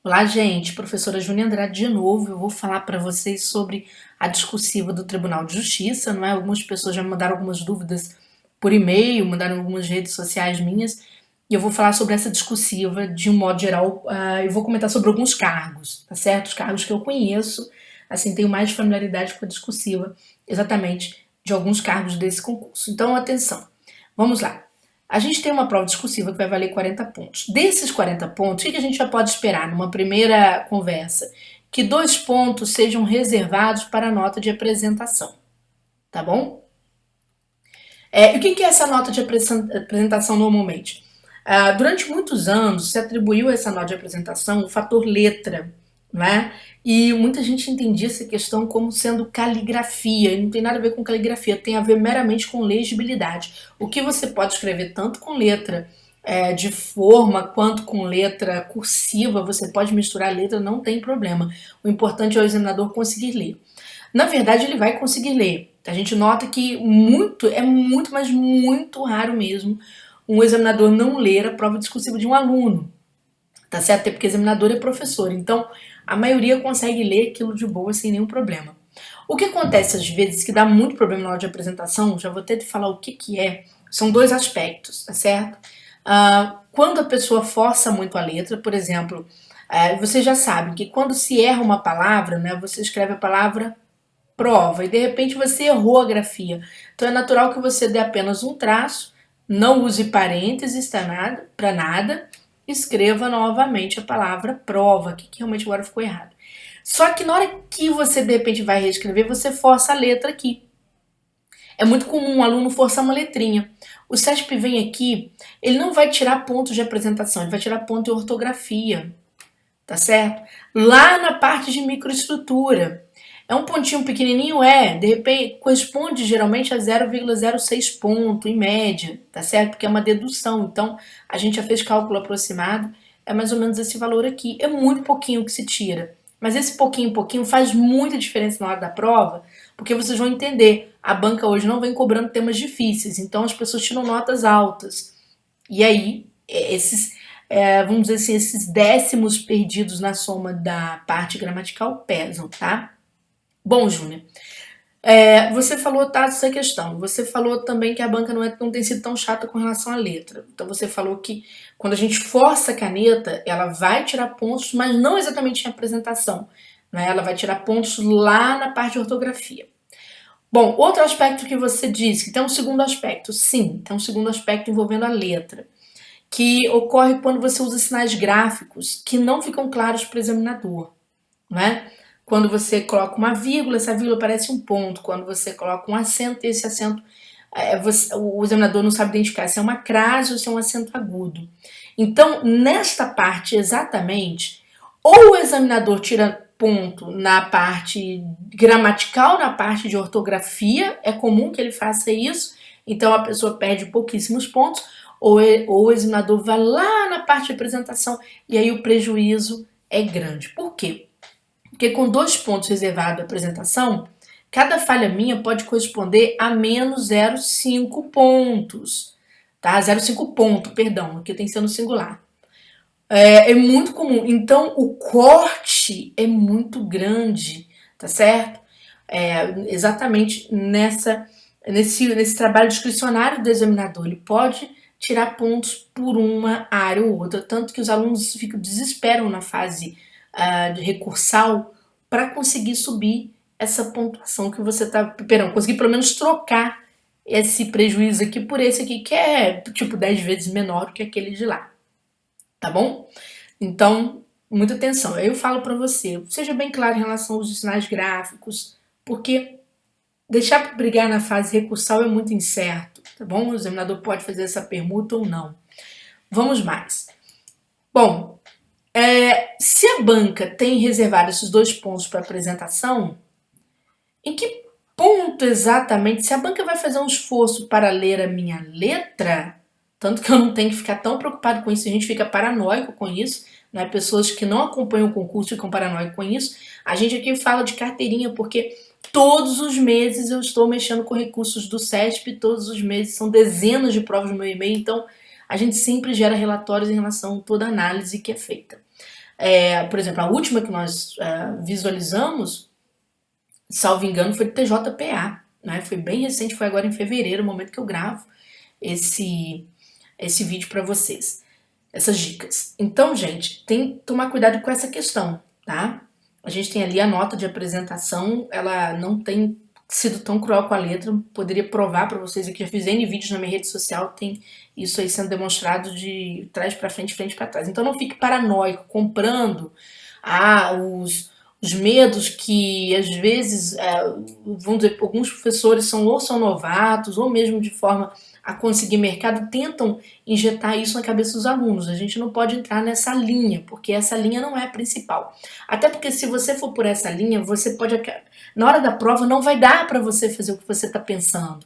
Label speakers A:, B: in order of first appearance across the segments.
A: Olá, gente. Professora Júnia Andrade de novo. Eu vou falar para vocês sobre a discursiva do Tribunal de Justiça, não é? Algumas pessoas já me mandaram algumas dúvidas por e-mail, mandaram algumas redes sociais minhas, e eu vou falar sobre essa discursiva de um modo geral. Eu vou comentar sobre alguns cargos, tá certo? Os cargos que eu conheço, assim, tenho mais familiaridade com a discursiva, exatamente, de alguns cargos desse concurso. Então, atenção. Vamos lá. A gente tem uma prova discursiva que vai valer 40 pontos. Desses 40 pontos, o que a gente já pode esperar numa primeira conversa? Que 2 pontos sejam reservados para a nota de apresentação, tá bom? E o que é essa nota de apresentação normalmente? Durante muitos anos se atribuiu a essa nota de apresentação o fator letra, né? E muita gente entendia essa questão como sendo caligrafia, e não tem nada a ver com caligrafia, tem a ver meramente com legibilidade. O que você pode escrever tanto com letra de forma quanto com letra cursiva, você pode misturar a letra, não tem problema. O importante é o examinador conseguir ler. Na verdade, ele vai conseguir ler. A gente nota que mas muito raro mesmo um examinador não ler a prova discursiva de um aluno, tá certo? Até porque examinador é professor, então a maioria consegue ler aquilo de boa sem nenhum problema. O que acontece às vezes que dá muito problema na hora de apresentação, já vou até te falar o que é, são dois aspectos, tá certo? Quando a pessoa força muito a letra, por exemplo, você já sabe que quando se erra uma palavra, né, você escreve a palavra prova e de repente você errou a grafia. Então é natural que você dê apenas um traço, não use parênteses para nada, escreva novamente a palavra prova, que realmente agora ficou errado. Só que na hora que você de repente vai reescrever, você força a letra aqui. É muito comum um aluno forçar uma letrinha. O CESP vem aqui, ele não vai tirar pontos de apresentação, ele vai tirar ponto de ortografia, tá certo? Lá na parte de microestrutura. É um pontinho pequenininho? De repente corresponde geralmente a 0,06 ponto em média, tá certo? Porque é uma dedução, então a gente já fez cálculo aproximado, é mais ou menos esse valor aqui. É muito pouquinho que se tira, mas esse pouquinho faz muita diferença na hora da prova, porque vocês vão entender, a banca hoje não vem cobrando temas difíceis, então as pessoas tiram notas altas. E aí, vamos dizer assim, esses décimos perdidos na soma da parte gramatical pesam, tá? Bom, Júnior, você falou, tá, essa questão. Você falou também que a banca não tem sido tão chata com relação à letra. Então você falou que quando a gente força a caneta, ela vai tirar pontos, mas não exatamente em apresentação. Né? Ela vai tirar pontos lá na parte de ortografia. Bom, outro aspecto que você disse, que tem um segundo aspecto. Sim, tem um segundo aspecto envolvendo a letra, que ocorre quando você usa sinais gráficos que não ficam claros para o examinador, né? Quando você coloca uma vírgula, essa vírgula parece um ponto. Quando você coloca um acento, esse acento, o examinador não sabe identificar se é uma crase ou se é um acento agudo. Então, nesta parte exatamente, ou o examinador tira ponto na parte gramatical, na parte de ortografia, é comum que ele faça isso, então a pessoa perde pouquíssimos pontos, ou o examinador vai lá na parte de apresentação e aí o prejuízo é grande. Por quê? Porque com 2 pontos reservados à apresentação, cada falha minha pode corresponder a menos 0,5 pontos. Tá? 0,5 ponto, perdão, aqui tem que ser no singular. É muito comum. Então, o corte é muito grande, tá certo? Exatamente nesse trabalho discricionário do examinador. Ele pode tirar pontos por uma área ou outra, tanto que os alunos desesperam na fase de recursal para conseguir subir essa pontuação que você está. Perdão, conseguir pelo menos trocar esse prejuízo aqui por esse aqui, que é tipo 10 vezes menor do que aquele de lá. Tá bom? Então, muita atenção. Eu falo para você, seja bem claro em relação aos sinais gráficos, porque deixar para brigar na fase recursal é muito incerto, tá bom? O examinador pode fazer essa permuta ou não. Vamos mais. Bom, se a banca tem reservado esses 2 pontos para apresentação, em que ponto exatamente? Se a banca vai fazer um esforço para ler a minha letra, tanto que eu não tenho que ficar tão preocupado com isso, a gente fica paranoico com isso, né? Pessoas que não acompanham o concurso ficam paranoicos com isso. A gente aqui fala de carteirinha porque todos os meses eu estou mexendo com recursos do CESP, todos os meses são dezenas de provas no meu e-mail, então a gente sempre gera relatórios em relação a toda a análise que é feita. Por exemplo, a última que nós visualizamos, salvo engano, foi do TJPA, né? Foi bem recente, foi agora em fevereiro, o momento que eu gravo esse vídeo para vocês, essas dicas. Então, gente, tem que tomar cuidado com essa questão, tá? A gente tem ali a nota de apresentação, ela não tem sido tão cruel com a letra, poderia provar para vocês aqui, já fiz N vídeos na minha rede social, tem isso aí sendo demonstrado de trás para frente, frente para trás. Então não fique paranoico comprando os medos que às vezes, vamos dizer, alguns professores são novatos ou mesmo de forma a conseguir mercado, tentam injetar isso na cabeça dos alunos. A gente não pode entrar nessa linha, porque essa linha não é a principal. Até porque se você for por essa linha, você pode, na hora da prova, não vai dar para você fazer o que você está pensando.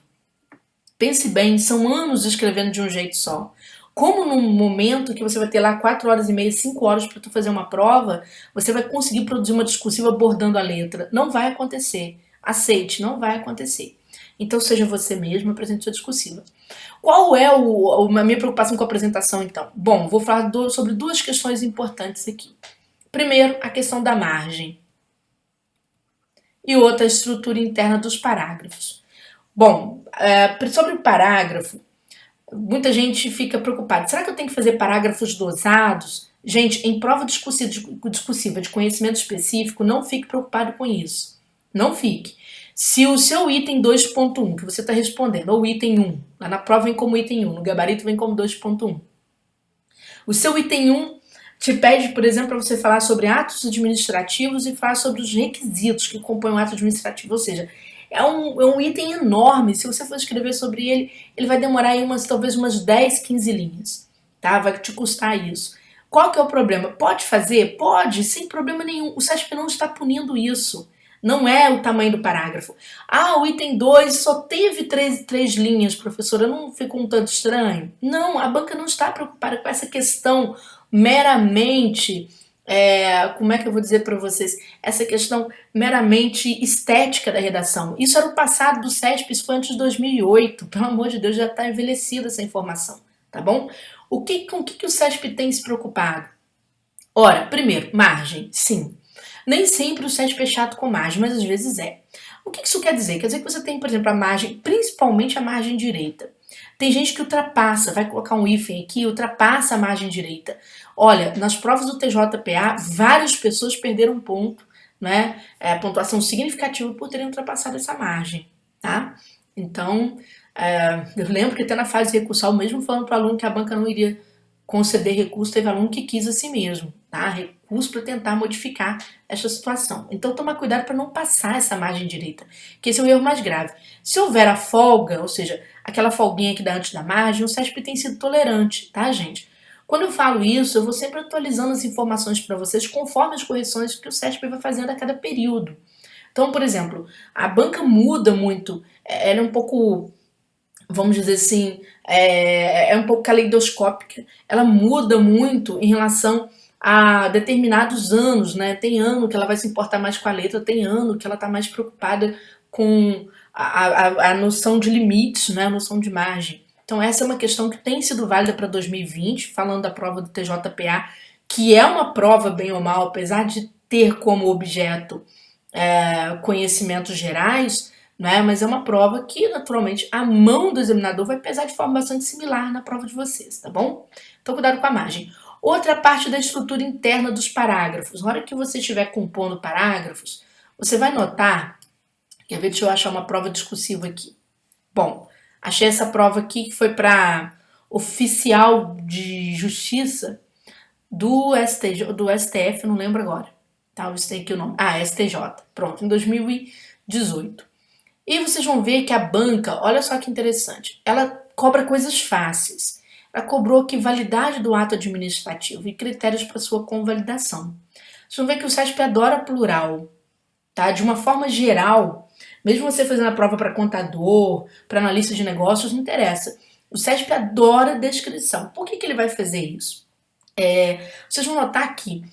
A: Pense bem, são anos escrevendo de um jeito só. Como num momento que você vai ter lá 4 horas e meia, 5 horas para tu fazer uma prova, você vai conseguir produzir uma discursiva abordando a letra. Não vai acontecer. Aceite, não vai acontecer. Então seja você mesmo, apresente sua discursiva. Qual é a minha preocupação com a apresentação, então? Bom, vou falar sobre 2 questões importantes aqui. Primeiro, a questão da margem. E outra, a estrutura interna dos parágrafos. Bom, sobre o parágrafo, muita gente fica preocupada. Será que eu tenho que fazer parágrafos dosados? Gente, em prova discursiva de conhecimento específico, não fique preocupado com isso. Não fique. Se o seu item 2.1 que você está respondendo, ou item 1, lá na prova vem como item 1, no gabarito vem como 2.1. O seu item 1 te pede, por exemplo, para você falar sobre atos administrativos e falar sobre os requisitos que compõem o ato administrativo. Ou seja, é um item enorme. Se você for escrever sobre ele, ele vai demorar aí talvez umas 10, 15 linhas. Tá? Vai te custar isso. Qual que é o problema? Pode fazer? Pode, sem problema nenhum. O SESP não está punindo isso. Não é o tamanho do parágrafo. O item 2 só teve 3 linhas, professora. Não ficou um tanto estranho? Não, a banca não está preocupada com essa questão meramente, como é que eu vou dizer para vocês? Essa questão meramente estética da redação. Isso era o passado do SESP, isso foi antes de 2008. Pelo amor de Deus, já está envelhecida essa informação, tá bom? Com o que o SESP tem se preocupado? Ora, primeiro, margem, sim. Nem sempre o SESP é chato com margem, mas às vezes é. O que isso quer dizer? Quer dizer que você tem, por exemplo, a margem, principalmente a margem direita. Tem gente que ultrapassa, vai colocar um hífen aqui, ultrapassa a margem direita. Olha, nas provas do TJPA, várias pessoas perderam ponto, né? Pontuação significativa por terem ultrapassado essa margem, tá? Então, eu lembro que até na fase recursal, mesmo falando para o aluno que a banca não iria conceder recurso, teve aluno que quis a si mesmo, tá? Recurso para tentar modificar essa situação. Então, tomar cuidado para não passar essa margem direita, que esse é o erro mais grave. Se houver a folga, ou seja, aquela folguinha que dá antes da margem, o SESP tem sido tolerante, tá, gente? Quando eu falo isso, eu vou sempre atualizando as informações para vocês conforme as correções que o SESP vai fazendo a cada período. Então, por exemplo, a banca muda muito, ela é um pouco, vamos dizer assim, é um pouco caleidoscópica. Ela muda muito em relação a determinados anos, né? Tem ano que ela vai se importar mais com a letra, tem ano que ela está mais preocupada com a noção de limites, né? A noção de margem. Então essa é uma questão que tem sido válida para 2020, falando da prova do TJPA, que é uma prova, bem ou mal, apesar de ter como objeto conhecimentos gerais, né? Mas é uma prova que, naturalmente, a mão do examinador vai pesar de forma bastante similar na prova de vocês, tá bom? Então, cuidado com a margem. Outra parte da estrutura interna dos parágrafos. Na hora que você estiver compondo parágrafos, você vai notar... Quer ver? Deixa eu achar uma prova discursiva aqui. Bom, achei essa prova aqui que foi para oficial de justiça do STF, não lembro agora. Tá, eu sei aqui o nome. STJ. Pronto, em 2018. E vocês vão ver que a banca, olha só que interessante, ela cobra coisas fáceis. Ela cobrou aqui validade do ato administrativo e critérios para sua convalidação. Vocês vão ver que o SESP adora plural, tá? De uma forma geral, mesmo você fazendo a prova para contador, para analista de negócios, não interessa. O SESP adora descrição. Por que ele vai fazer isso? Vocês vão notar que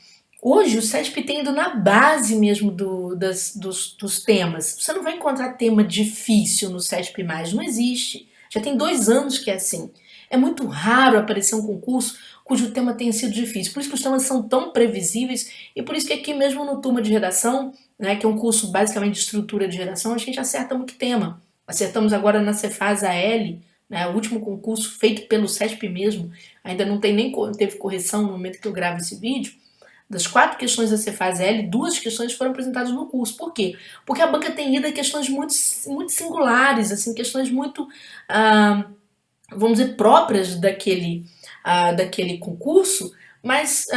A: hoje o SESP tem ido na base mesmo dos temas. Você não vai encontrar tema difícil no SESP+, não existe. Já tem 2 anos que é assim. É muito raro aparecer um concurso cujo tema tenha sido difícil. Por isso que os temas são tão previsíveis e por isso que aqui mesmo no Turma de Redação, né, que é um curso basicamente de estrutura de redação, a gente acerta muito tema. Acertamos agora na Cefaz AL, né, o último concurso feito pelo CESP mesmo, ainda não tem nem teve correção no momento que eu gravo esse vídeo. Das 4 questões da Cefaz L, 2 questões foram apresentadas no curso. Por quê? Porque a banca tem ido a questões muito singulares, assim, questões muito, vamos dizer, próprias daquele concurso, mas,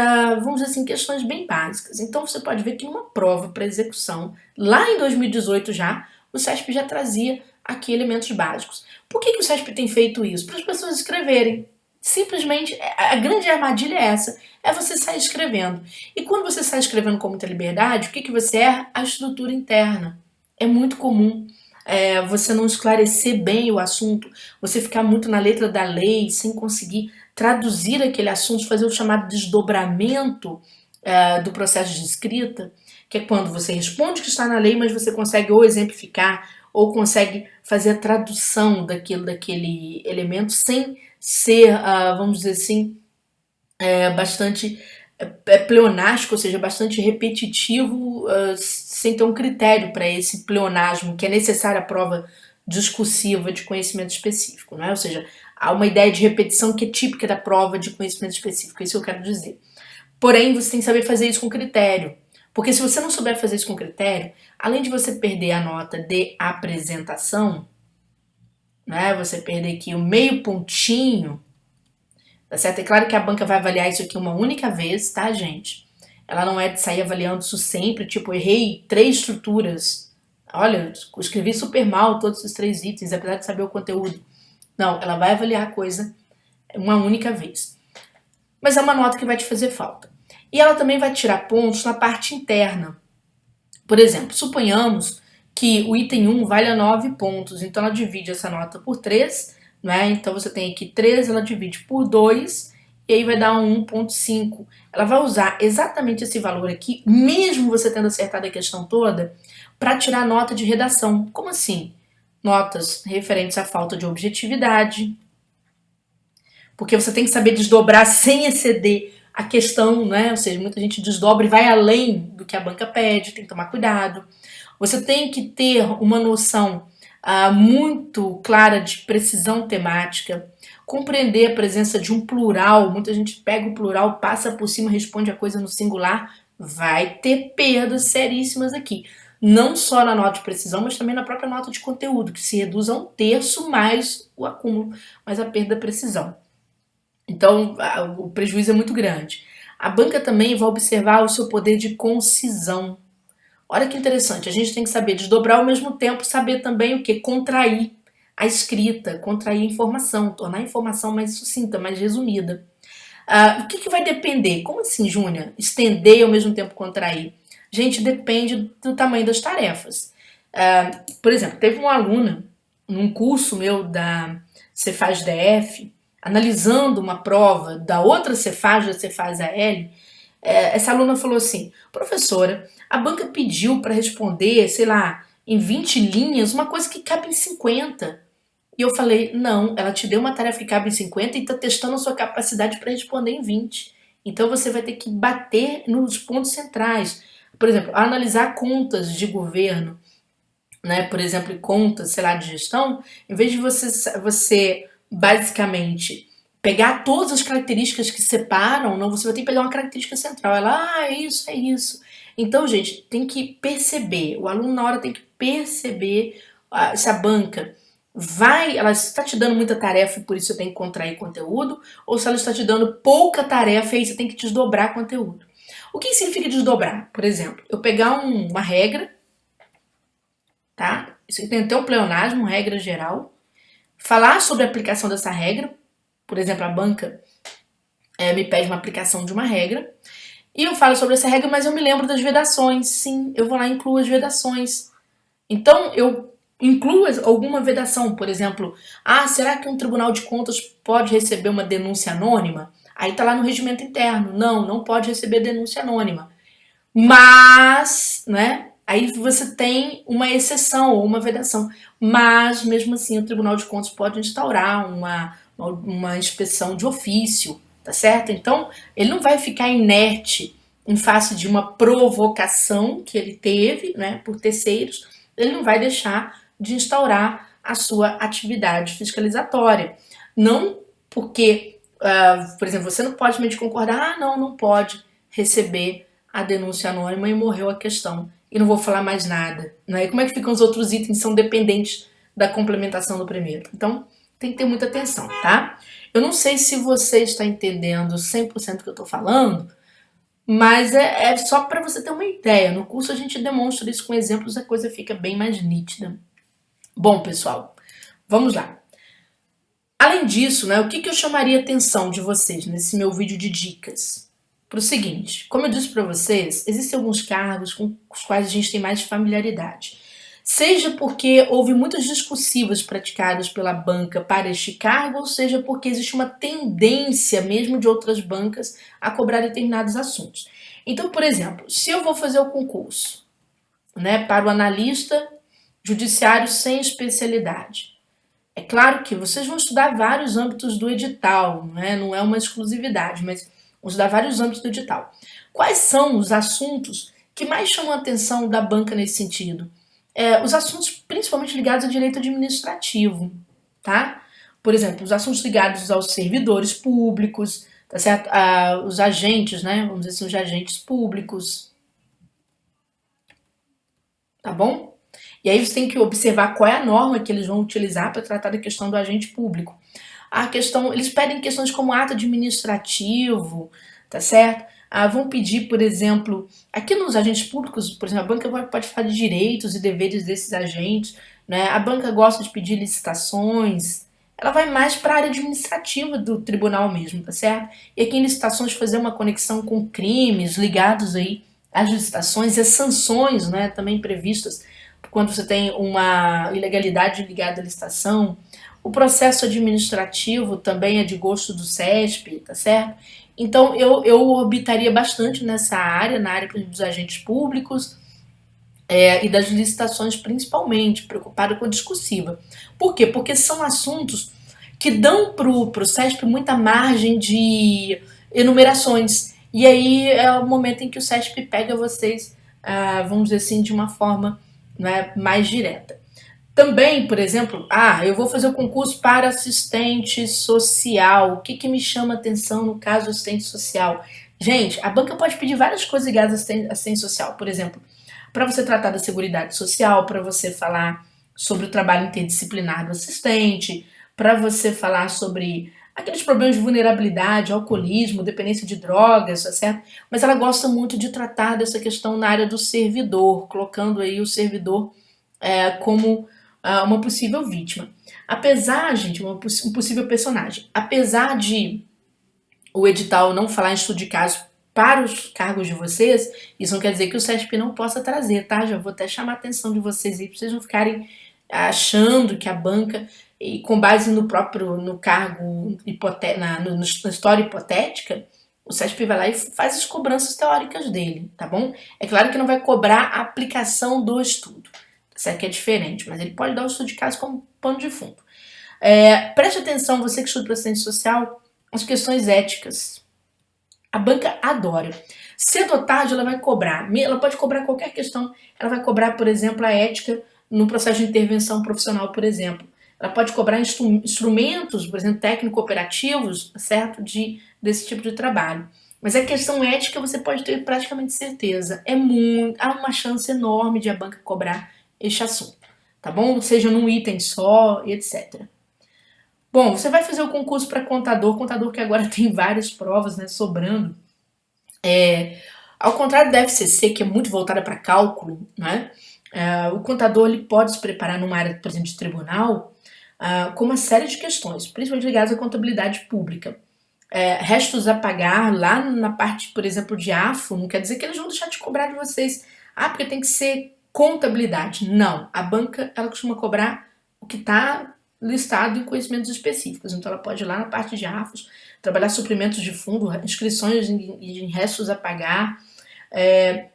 A: vamos dizer assim, questões bem básicas. Então você pode ver que numa prova para execução, lá em 2018 já, o CESP já trazia aqui elementos básicos. Por que o CESP tem feito isso? Para as pessoas escreverem. Simplesmente, a grande armadilha é essa, é você sair escrevendo. E quando você sai escrevendo com muita liberdade, o que você erra? A estrutura interna. É muito comum você não esclarecer bem o assunto, você ficar muito na letra da lei, sem conseguir traduzir aquele assunto, fazer o chamado desdobramento do processo de escrita, que é quando você responde o que está na lei, mas você consegue ou exemplificar, ou consegue fazer a tradução daquele elemento sem ser, vamos dizer assim, bastante pleonástico, ou seja, bastante repetitivo, sem ter um critério para esse pleonasmo, que é necessário à prova discursiva de conhecimento específico, né? Ou seja, há uma ideia de repetição que é típica da prova de conhecimento específico, é isso que eu quero dizer. Porém, você tem que saber fazer isso com critério, porque se você não souber fazer isso com critério, além de você perder a nota de apresentação, né, você perder aqui o meio pontinho, tá certo? É claro que a banca vai avaliar isso aqui uma única vez, tá, gente? Ela não é de sair avaliando isso sempre, tipo, errei 3 estruturas. Olha, eu escrevi super mal todos esses 3 itens, apesar de saber o conteúdo. Não, ela vai avaliar a coisa uma única vez. Mas é uma nota que vai te fazer falta. E ela também vai tirar pontos na parte interna. Por exemplo, suponhamos que o item 1 vale 9 pontos, então ela divide essa nota por 3, né? Então você tem aqui 3, ela divide por 2, e aí vai dar um 1,5. Ela vai usar exatamente esse valor aqui, mesmo você tendo acertado a questão toda, para tirar nota de redação. Como assim? Notas referentes à falta de objetividade, porque você tem que saber desdobrar sem exceder a questão, né? Ou seja, muita gente desdobra e vai além do que a banca pede, tem que tomar cuidado. Você tem que ter uma noção muito clara de precisão temática, compreender a presença de um plural. Muita gente pega o plural, passa por cima, responde a coisa no singular, vai ter perdas seríssimas aqui. Não só na nota de precisão, mas também na própria nota de conteúdo, que se reduz a 1/3 mais o acúmulo, mais a perda da precisão. Então, o prejuízo é muito grande. A banca também vai observar o seu poder de concisão. Olha que interessante, a gente tem que saber desdobrar ao mesmo tempo, saber também o que? Contrair a escrita, contrair a informação, tornar a informação mais sucinta, mais resumida. O que vai depender? Como assim, Júnia? Estender e ao mesmo tempo contrair? Gente, depende do tamanho das tarefas. Por exemplo, teve uma aluna num curso meu da Cefaz DF, analisando uma prova da outra Cefaz, da Cefaz AL, essa aluna falou assim: professora, a banca pediu para responder, sei lá, em 20 linhas, uma coisa que cabe em 50. E eu falei: não, ela te deu uma tarefa que cabe em 50 e está testando a sua capacidade para responder em 20. Então você vai ter que bater nos pontos centrais. Por exemplo, analisar contas de governo, né? Por exemplo, contas, sei lá, de gestão, em vez de você basicamente pegar todas as características que separam, não, você vai ter que pegar uma característica central. Ela, é isso, é isso. Então, gente, tem que perceber, o aluno na hora tem que perceber se a banca ela está te dando muita tarefa e por isso você tem que contrair conteúdo, ou se ela está te dando pouca tarefa e aí você tem que desdobrar conteúdo. O que significa desdobrar? Por exemplo, eu pegar uma regra, tá? Isso tem até um pleonasmo, regra geral, falar sobre a aplicação dessa regra. Por exemplo, a banca me pede uma aplicação de uma regra, e eu falo sobre essa regra, mas eu me lembro das vedações. Sim, eu vou lá e incluo as vedações. Então, eu incluo alguma vedação, por exemplo, será que um tribunal de contas pode receber uma denúncia anônima? Aí tá lá no regimento interno. Não pode receber denúncia anônima. Mas, né, aí você tem uma exceção ou uma vedação. Mas, mesmo assim, o Tribunal de Contas pode instaurar uma uma inspeção de ofício, tá certo? Então, ele não vai ficar inerte em face de uma provocação que ele teve, né, por terceiros, ele não vai deixar de instaurar a sua atividade fiscalizatória. Não porque, por exemplo, você não pode meio concordar, não pode receber a denúncia anônima e morreu a questão. E não vou falar mais nada. Né? E como é que ficam os outros itens? São dependentes da complementação do primeiro. Então, tem que ter muita atenção, tá? Eu não sei se você está entendendo 100% do que eu estou falando, mas é só para você ter uma ideia. No curso a gente demonstra isso com exemplos, a coisa fica bem mais nítida. Bom, pessoal, vamos lá. Além disso, né, o que eu chamaria a atenção de vocês nesse meu vídeo de dicas? Para o seguinte, como eu disse para vocês, existem alguns cargos com os quais a gente tem mais familiaridade. Seja porque houve muitas discursivas praticadas pela banca para este cargo, ou seja porque existe uma tendência mesmo de outras bancas a cobrar determinados assuntos. Então, por exemplo, se eu vou fazer o concurso, né, para o analista judiciário sem especialidade, é claro que vocês vão estudar vários âmbitos do edital, né? Não é uma exclusividade, mas vão estudar vários âmbitos do edital. Quais são os assuntos que mais chamam a atenção da banca nesse sentido? Os assuntos principalmente ligados ao direito administrativo, tá? Por exemplo, os assuntos ligados aos servidores públicos, tá certo? Os agentes, né? Vamos dizer assim, os agentes públicos, tá bom? E aí você tem que observar qual é a norma que eles vão utilizar para tratar da questão do agente público. Eles pedem questões como ato administrativo, tá certo? Vão pedir, por exemplo, aqui nos agentes públicos, por exemplo, a banca pode falar de direitos e deveres desses agentes, né? A banca gosta de pedir licitações, ela vai mais para a área administrativa do tribunal mesmo, tá certo? E aqui em licitações fazer uma conexão com crimes ligados aí às licitações e as sanções, né, também previstas quando você tem uma ilegalidade ligada à licitação. O processo administrativo também é de gosto do CESP, tá certo? Então, eu orbitaria bastante nessa área, na área dos agentes públicos e das licitações principalmente, preocupado com a discursiva. Por quê? Porque são assuntos que dão para o CESP muita margem de enumerações. E aí é o momento em que o CESP pega vocês, vamos dizer assim, de uma forma, né, mais direta. Também, por exemplo, eu vou fazer o concurso para assistente social. O que me chama atenção no caso assistente social? Gente, a banca pode pedir várias coisas ligadas a assistente social. Por exemplo, para você tratar da seguridade social, para você falar sobre o trabalho interdisciplinar do assistente, para você falar sobre aqueles problemas de vulnerabilidade, alcoolismo, dependência de drogas, tá certo? Mas ela gosta muito de tratar dessa questão na área do servidor, colocando aí o servidor como uma possível vítima. Apesar, gente, um possível personagem. Apesar de o edital não falar em estudo de caso para os cargos de vocês, isso não quer dizer que o CESP não possa trazer, tá? Já vou até chamar a atenção de vocês aí, para vocês não ficarem achando que a banca, e com base no cargo, na história hipotética, o CESP vai lá e faz as cobranças teóricas dele, tá bom? É claro que não vai cobrar a aplicação do estudo. Isso aqui é diferente, mas ele pode dar o estudo de caso como pano de fundo. Preste atenção, você que estuda para assistente social, as questões éticas. A banca adora. Cedo ou tarde ela vai cobrar. Ela pode cobrar qualquer questão. Ela vai cobrar, por exemplo, a ética no processo de intervenção profissional, por exemplo. Ela pode cobrar instrumentos, por exemplo, técnico-operativos, certo? Desse tipo de trabalho. Mas a questão ética você pode ter praticamente certeza. Há uma chance enorme de a banca cobrar este assunto, tá bom? Seja num item só, etc. Bom, você vai fazer o concurso para contador que agora tem várias provas, né, sobrando. Ao contrário da FCC, que é muito voltada para cálculo, né? O contador ele pode se preparar numa área, por exemplo, de tribunal, com uma série de questões, principalmente ligadas à contabilidade pública. Restos a pagar lá na parte, por exemplo, de AFO, não quer dizer que eles vão deixar de cobrar de vocês. Porque tem que ser contabilidade. Não. A banca, ela costuma cobrar o que está listado em conhecimentos específicos. Então, ela pode ir lá na parte de AFOS, trabalhar suprimentos de fundo, inscrições em restos a pagar,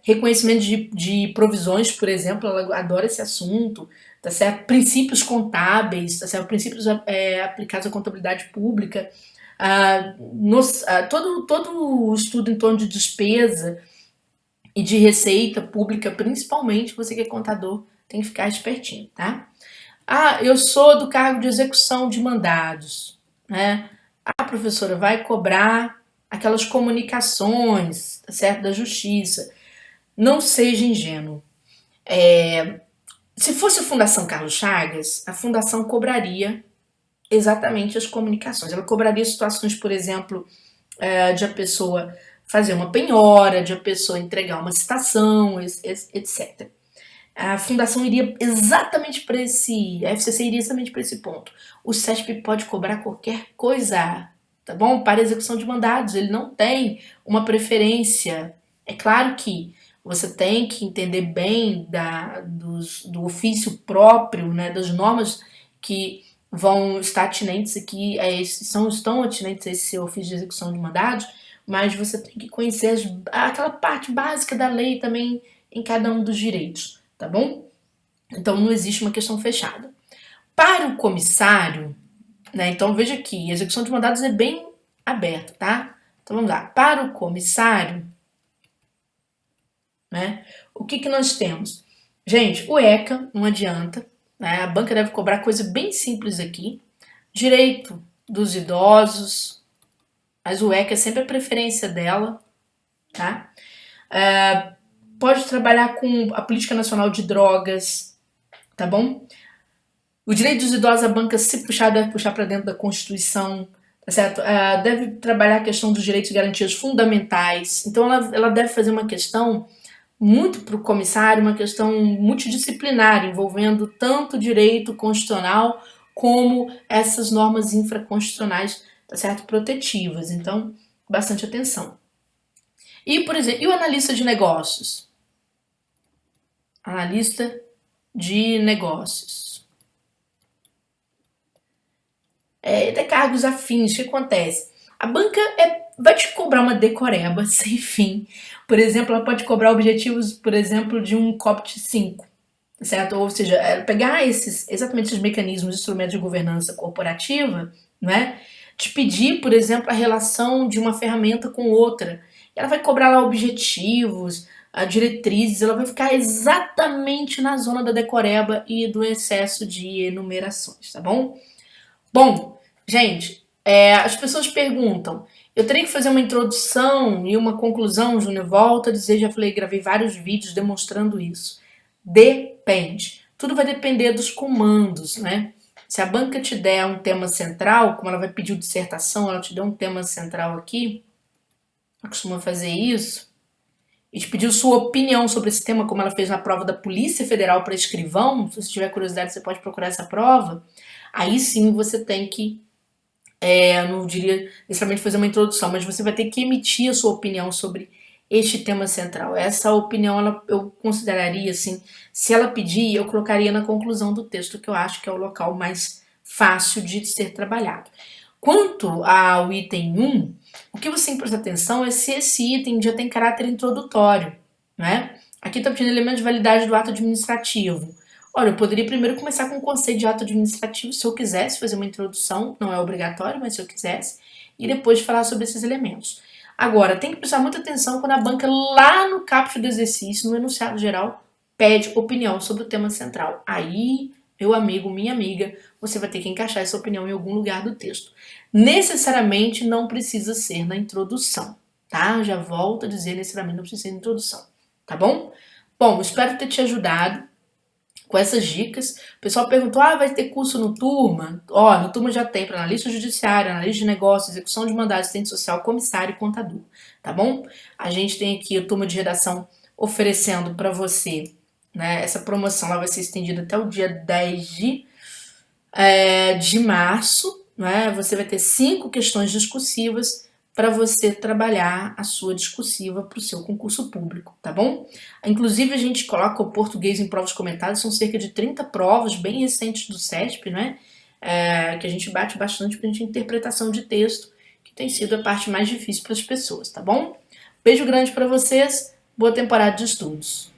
A: reconhecimento de provisões, por exemplo, ela adora esse assunto, tá certo? Princípios contábeis, tá certo? Princípios aplicados à contabilidade pública, todo o estudo em torno de despesa e de receita pública, principalmente você que é contador, tem que ficar espertinho, tá? Eu sou do cargo de execução de mandados, né? A professora vai cobrar aquelas comunicações, tá certo? Da justiça. Não seja ingênuo. Se fosse a Fundação Carlos Chagas, a fundação cobraria exatamente as comunicações. Ela cobraria situações, por exemplo, de a pessoa fazer uma penhora, de a pessoa entregar uma citação, etc. A fundação iria exatamente para esse, a FCC iria exatamente para esse ponto. O CESP pode cobrar qualquer coisa, tá bom? Para execução de mandados, ele não tem uma preferência. É claro que você tem que entender bem do ofício próprio, né, das normas que vão estar atinentes aqui, estão atinentes a esse ofício de execução de mandados, mas você tem que conhecer aquela parte básica da lei também em cada um dos direitos, tá bom? Então não existe uma questão fechada. Para o comissário, né, então veja aqui, a execução de mandados é bem aberta, tá? Então vamos lá. Para o comissário, né, o que nós temos? Gente, o ECA não adianta, né? A banca deve cobrar coisa bem simples aqui. Direito dos idosos, mas o ECA é sempre a preferência dela, tá? Pode trabalhar com a Política Nacional de Drogas, tá bom? O direito dos idosos, a banca, se puxar, deve puxar para dentro da Constituição, tá certo? Deve trabalhar a questão dos direitos e garantias fundamentais. Então, ela deve fazer uma questão muito para o comissário, uma questão multidisciplinar, envolvendo tanto direito constitucional como essas normas infraconstitucionais, tá certo? Protetivas. Então, bastante atenção. E, por exemplo, e o analista de negócios? Analista de negócios. Até cargos afins, o que acontece? A banca vai te cobrar uma decoreba sem fim. Por exemplo, ela pode cobrar objetivos, por exemplo, de um COPT 5, certo? Ou seja, pegar exatamente esses mecanismos, instrumentos de governança corporativa, né? Te pedir, por exemplo, a relação de uma ferramenta com outra. Ela vai cobrar lá objetivos, diretrizes, ela vai ficar exatamente na zona da decoreba e do excesso de enumerações, tá bom? Bom, gente, as pessoas perguntam, eu teria que fazer uma introdução e uma conclusão, Júnior? Volto a dizer, já falei, gravei vários vídeos demonstrando isso. Depende. Tudo vai depender dos comandos, né? Se a banca te der um tema central, como ela vai pedir dissertação, ela te deu um tema central aqui, ela costuma fazer isso, e te pediu sua opinião sobre esse tema, como ela fez na prova da Polícia Federal para escrivão. Se você tiver curiosidade, você pode procurar essa prova. Aí sim você tem que, não diria necessariamente fazer uma introdução, mas você vai ter que emitir a sua opinião sobre este tema central. Essa opinião eu consideraria, assim, se ela pedir, eu colocaria na conclusão do texto, que eu acho que é o local mais fácil de ser trabalhado. Quanto ao item 1, o que você tem que prestar atenção é se esse item já tem caráter introdutório, né? Aqui está pedindo elementos de validade do ato administrativo. Olha, eu poderia primeiro começar com o conceito de ato administrativo, se eu quisesse fazer uma introdução, não é obrigatório, mas se eu quisesse, e depois falar sobre esses elementos. Agora, tem que prestar muita atenção quando a banca, lá no caput do exercício, no enunciado geral, pede opinião sobre o tema central. Aí, meu amigo, minha amiga, você vai ter que encaixar essa opinião em algum lugar do texto. Necessariamente não precisa ser na introdução, tá? Já volto a dizer, necessariamente não precisa ser na introdução, tá bom? Bom, espero ter te ajudado com essas dicas. O pessoal perguntou, vai ter curso no Turma? No Turma já tem para analista judiciário, analista de negócios, execução de mandados, assistente social, comissário e contador, tá bom? A gente tem aqui o Turma de Redação oferecendo para você, né, essa promoção, ela vai ser estendida até o dia 10 de março, né? Você vai ter 5 questões discursivas para você trabalhar a sua discursiva para o seu concurso público, tá bom? Inclusive, a gente coloca o português em provas comentadas, são cerca de 30 provas bem recentes do CESP, né? Que a gente bate bastante para a gente interpretação de texto, que tem sido a parte mais difícil para as pessoas, tá bom? Beijo grande para vocês, boa temporada de estudos!